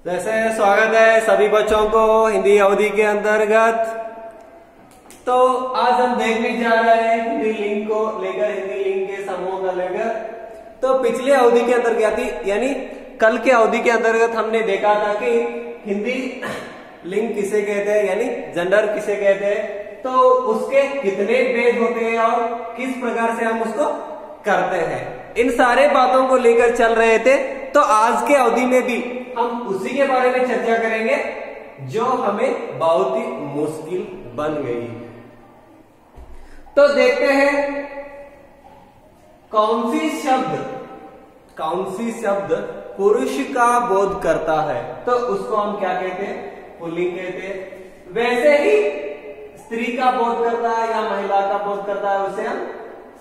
वैसे स्वागत है सभी बच्चों को हिंदी अवधि के अंतर्गत। तो आज हम देखने जा रहे हैं हिंदी लिंग को लेकर, हिंदी लिंग के समूह को लेकर। तो पिछले अवधि के अंतर्गत यानी कल के अवधि के अंतर्गत हमने देखा था कि हिंदी लिंग किसे कहते हैं, यानी जेंडर किसे कहते हैं, तो उसके कितने भेद होते हैं और किस प्रकार से हम उसको करते हैं, इन सारे बातों को लेकर चल रहे थे। तो आज के अवधि में भी हम उसी के बारे में चर्चा करेंगे जो हमें बहुत ही मुश्किल बन गई। तो देखते हैं कौन सी शब्द पुरुष का बोध करता है, तो उसको हम क्या कहते हैं, पुल्लिंग कहते हैं। वैसे ही स्त्री का बोध करता है या महिला का बोध करता है उसे हम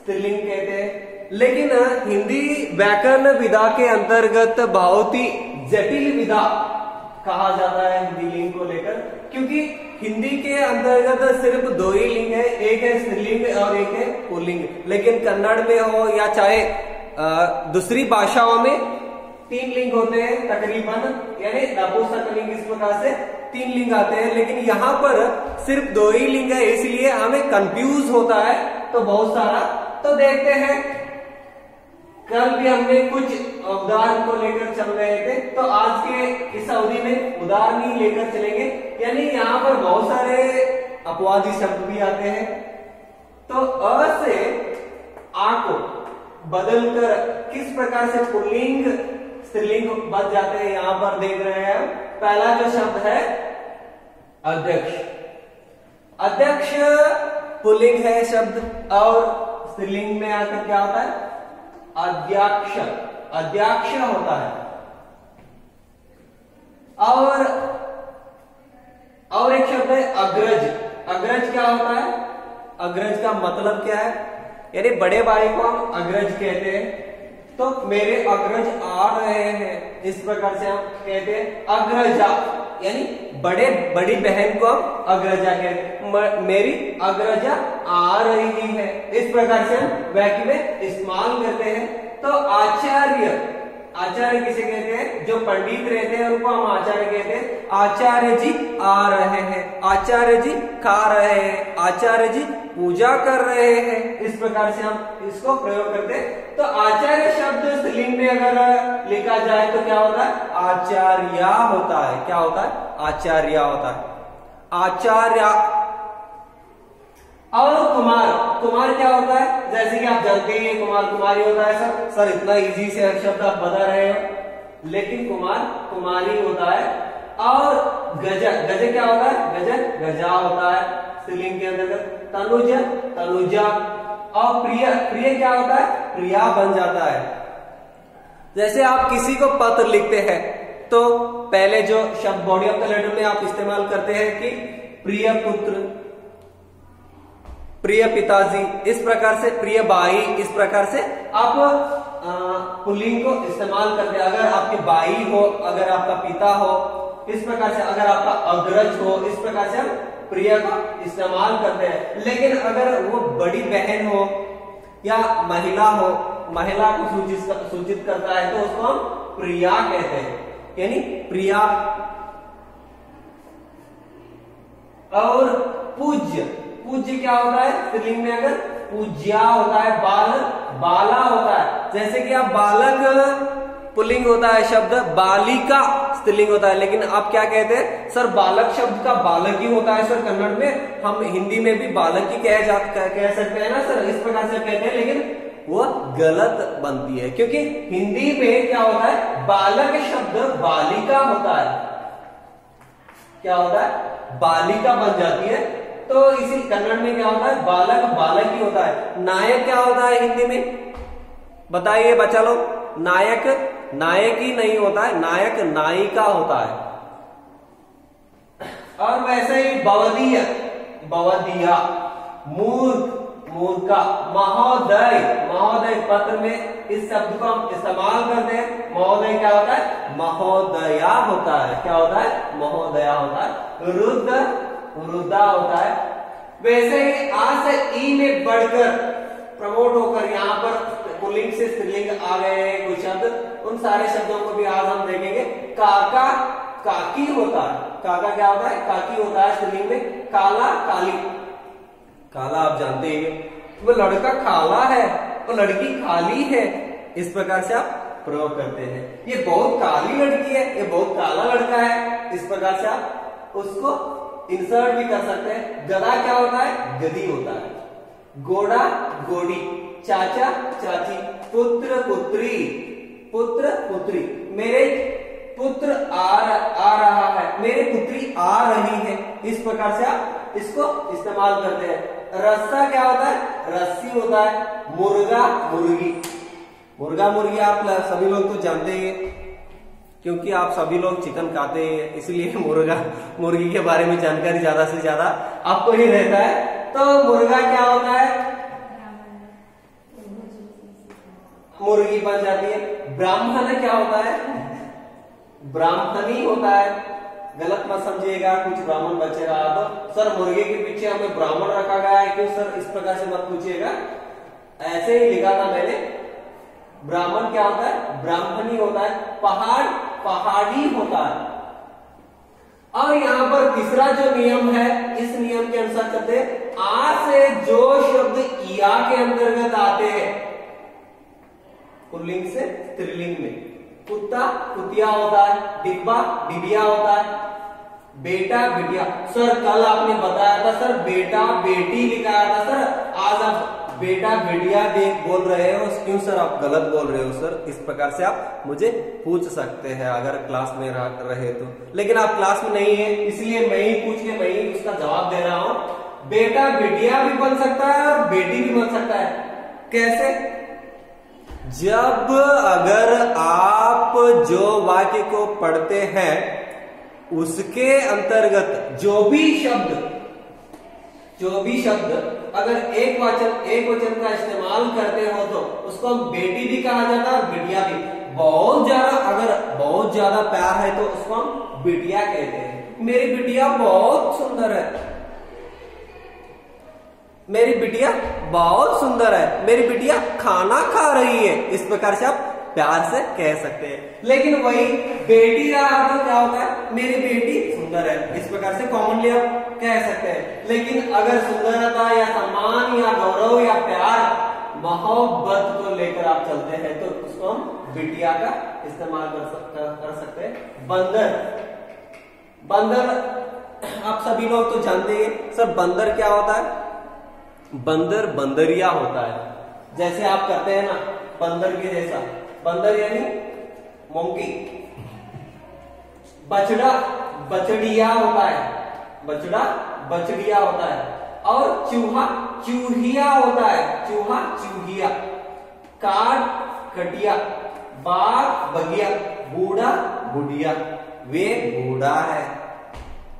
स्त्रीलिंग कहते हैं। लेकिन हिंदी व्याकरण विधा के अंतर्गत बहुत ही जटिल विधा कहा जाता है हिंदी लिंग को लेकर, क्योंकि हिंदी के अंतर्गत सिर्फ दो ही लिंग है, एक है स्त्रीलिंग और एक है पुल्लिंग। लेकिन कन्नड़ में हो या चाहे दूसरी भाषाओं में तीन लिंग होते हैं तकरीबन, यानी नपुंसकलिंग, इस प्रकार से तीन लिंग आते हैं। लेकिन यहाँ पर सिर्फ दो ही लिंग है, इसलिए हमें कंफ्यूज होता है तो बहुत सारा। तो देखते हैं, कल भी हमने कुछ उदाहरण को लेकर चल रहे थे, तो आज के इस अवधि में उदाहरण ही लेकर चलेंगे। यानी यहाँ पर बहुत सारे अपवादी शब्द भी आते हैं। तो अ से आ को बदलकर किस प्रकार से पुल्लिंग स्त्रीलिंग बन जाते हैं, यहां पर देख रहे हैं। पहला जो शब्द है अध्यक्ष, अध्यक्ष पुल्लिंग है शब्द, और स्त्रीलिंग में आकर क्या होता है, अध्यक्ष, अध्यक्ष होता है। और एक शब्द है अग्रज, अग्रज क्या होता है, अग्रज का मतलब क्या है, यानी बड़े भाई को हम अग्रज कहते हैं। तो मेरे अग्रज आ रहे हैं, इस प्रकार से हम कहते हैं अग्रजा, यानी बड़ी बहन को हम अग्रजा कहते हैं। मेरी अग्रजा आ रही है, इस प्रकार से हम वाक्य में इस्तेमाल करते हैं। तो आचार्य, आचार्य किसे कहते हैं, जो पंडित रहते हैं उनको हम आचार्य कहते हैं। आचार्य जी आ रहे हैं, आचार्य जी खा रहे हैं, आचार्य जी पूजा कर रहे हैं, इस प्रकार से हम इसको प्रयोग करते हैं। तो आचार्य शब्द स्त्रीलिंग में अगर लिखा जाए तो क्या होता है, आचार्या होता है। क्या होता है, आचार्या होता है, आचार्या। और कुमार, कुमार क्या होता है, जैसे कि आप जानते हैं कुमार कुमारी होता है। सर इतना इजी से शब्द आप बता रहे हो, लेकिन कुमार कुमारी होता है। और गज, गज क्या होता है, गज गजा होता है स्त्रीलिंग के अंतर्गत। तनुज तनुजा, और प्रिय, प्रिय क्या होता है, प्रिया बन जाता है। जैसे आप किसी को पत्र लिखते हैं तो पहले जो शब्द बॉडी ऑफ द लेटर में आप इस्तेमाल करते हैं कि प्रिय पुत्र, प्रिय पिताजी, इस प्रकार से प्रिय भाई, इस प्रकार से आप पुल्लिंग को इस्तेमाल करते हैं। अगर आपके भाई हो, अगर आपका पिता हो, इस प्रकार से, अगर आपका अग्रज हो, इस प्रकार से हम प्रिय को इस्तेमाल करते हैं। लेकिन अगर वो बड़ी बहन हो या महिला हो, महिला को सूचित करता है तो उसको हम प्रिया कहते हैं, यानी प्रिया। और पूज्य, पूज्य क्या होता है स्त्रीलिंग में, अगर पूज्या होता है। बाल, बाला होता है। जैसे कि आप बालक पुल्लिंग होता है शब्द, बालिका स्त्रीलिंग होता है। लेकिन आप क्या कहते हैं, सर बालक शब्द का बालक ही होता है। सर कन्नड़ में, हम हिंदी में भी बालक ही कह सकते हैं ना सर, इस प्रकार से कहते हैं। लेकिन वो गलत बनती है, क्योंकि हिंदी में क्या होता है, बालक शब्द बालिका होता है। क्या होता है, बालिका बन जाती है। तो इसी कन्नड़ में क्या होता है, बालक बालक ही होता है। नायक क्या होता है हिंदी में, बताइए बच्चा लोग। नायक नायक ही नहीं होता है, नायक नायिका होता है। और वैसे ही बवदीय, बवदिया, मूर्ख मूर्खा, महोदय, महोदय पत्र में इस शब्द को हम इस्तेमाल करते हैं। महोदय क्या होता है, महोदया होता है। क्या होता है, महोदया होता है। रुद्र, रुद्रा होता है। वैसे ही आ से ई में बढ़कर प्रमोट होकर यहाँ पर पुल्लिंग से स्त्रीलिंग आ गए हैं कुछ शब्द, उन सारे शब्दों को भी आज हम देखेंगे। काका, काकी होता है। काका क्या होता है? काकी होता है स्त्रीलिंग में। काला, काली। काला आप जानते ही हैं, वो लड़का काला है, वो लड़की काली है, इस प्रकार से आप प्रयोग करते हैं। ये बहुत काली लड़की है, ये बहुत काला लड़का है, इस प्रकार से आप उसको इंसर्ट भी कर सकते हैं। गधा क्या होता है? गधी होता है। घोड़ा, घोड़ी। चाचा, चाची। पुत्र, पुत्री। पुत्र, पुत्री। मेरे पुत्र आ रहा है, मेरी पुत्री आ रही है, इस प्रकार से आप इसको इस्तेमाल करते हैं। रस्सा क्या होता है? रस्सी होता है। मुर्गा, मुर्गी। मुर्गा, मुर्गी आप सभी लोग तो जानते ही हैं, क्योंकि आप सभी लोग चिकन खाते हैं, इसलिए मुर्गा मुर्गी के बारे में जानकारी ज्यादा से ज्यादा आपको ही रहता है। तो मुर्गा क्या होता है? मुर्गी बन जाती है। ब्राह्मण क्या होता है? ब्राह्मणी होता है। गलत मत समझिएगा, कुछ ब्राह्मण बचे रहा तो सर मुर्गे के पीछे हमें ब्राह्मण रखा गया है क्यों सर, इस प्रकार से मत पूछिएगा, ऐसे ही लिखा था मैंने। ब्राह्मण क्या होता है? ब्राह्मणी होता है। पहाड़, पहाड़ी होता है। और यहां पर तीसरा जो नियम है, इस नियम के अनुसार चलते हैं। आ से जो शब्द या के अंतर्गत आते हैं, पुल्लिंग से स्त्रीलिंग में, कुत्ता, कुतिया होता है। डिब्बा, डिबिया होता है। बेटा, बेटिया। सर कल आपने बताया था सर बेटा बेटी लिखाया था सर, आज आप बेटा बेटिया बोल रहे हो, क्यों सर आप गलत बोल रहे हो सर, इस प्रकार से आप मुझे पूछ सकते हैं अगर क्लास में रहे तो। लेकिन आप क्लास में नहीं है, इसलिए मैं ही पूछ के मैं ही उसका जवाब दे रहा हूं। बेटा बेटिया भी बन सकता है और बेटी भी बन सकता है। कैसे? जब अगर आप जो वाक्य को पढ़ते हैं उसके अंतर्गत जो भी शब्द अगर एक वचन का इस्तेमाल करते हो तो उसको हम बेटी भी कहा जाता है और बिटिया भी। अगर बहुत ज्यादा प्यार है तो उसको हम बिटिया कहते हैं। मेरी बिटिया बहुत सुंदर है, मेरी बिटिया बहुत सुंदर है, मेरी बिटिया खाना खा रही है, इस प्रकार से आप प्यार से कह सकते हैं। लेकिन वही बेटी का अर्थ क्या होता है? मेरी बेटी सुंदर है, इस प्रकार से कॉमनली आप कह सकते हैं। लेकिन अगर सुंदरता या सम्मान या गौरव या प्यार, मोहब्बत को लेकर आप चलते हैं तो उसको हम बिटिया का इस्तेमाल कर सकते हैं। बंदर, बंदर आप सभी लोग तो जानते हैं सर, बंदर क्या होता है? बंदर बंदरिया होता है। जैसे आप करते हैं ना बंदर के जैसा, बंदर यानी मोंकी। बछड़ा बछड़िया होता है, बछड़ा बछड़िया होता है। और चूहा चूहिया होता है, चूहा चूहिया। काट कटिया, बाघ बगिया, बूढ़ा बुढ़िया। वे बूढ़ा है,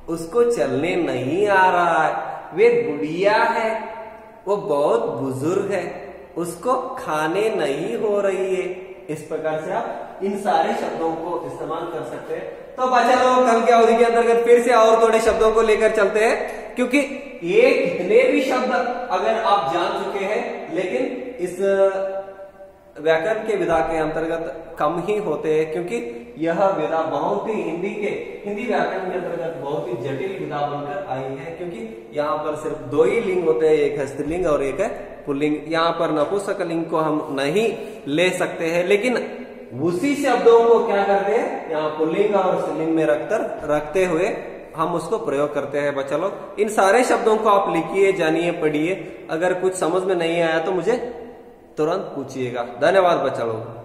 उसको चलने नहीं आ रहा है, वे बुढ़िया है, वो बहुत बुजुर्ग है, उसको खाने नहीं हो रही है। इस प्रकार से आप इन सारे शब्दों को इस्तेमाल कर सकते हैं। तो बच्चा लोग कल की अवधि के अंतर्गत फिर से और थोड़े शब्दों को लेकर चलते हैं, क्योंकि ये कितने भी शब्द अगर आप जान चुके हैं लेकिन इस व्याकरण के विधा के अंतर्गत कम ही होते हैं, क्योंकि यह विधा बहुत ही हिंदी व्याकरण के अंतर्गत बहुत ही जटिल विधा बनकर आई है। क्योंकि यहाँ पर सिर्फ दो ही लिंग होते हैं, एक है स्त्रीलिंग और एक है पुल्लिंग। यहाँ पर नपुंसकलिंग को हम नहीं ले सकते हैं, लेकिन उसी शब्दों को क्या करते हैं, यहाँ पुल्लिंग और स्त्रीलिंग में रखते हुए हम उसको प्रयोग करते हैं। बच्चा लोग इन सारे शब्दों को आप लिखिए, जानिए, पढ़िए। अगर कुछ समझ में नहीं आया तो मुझे तुरंत पूछिएगा। धन्यवाद बच्चा लोग।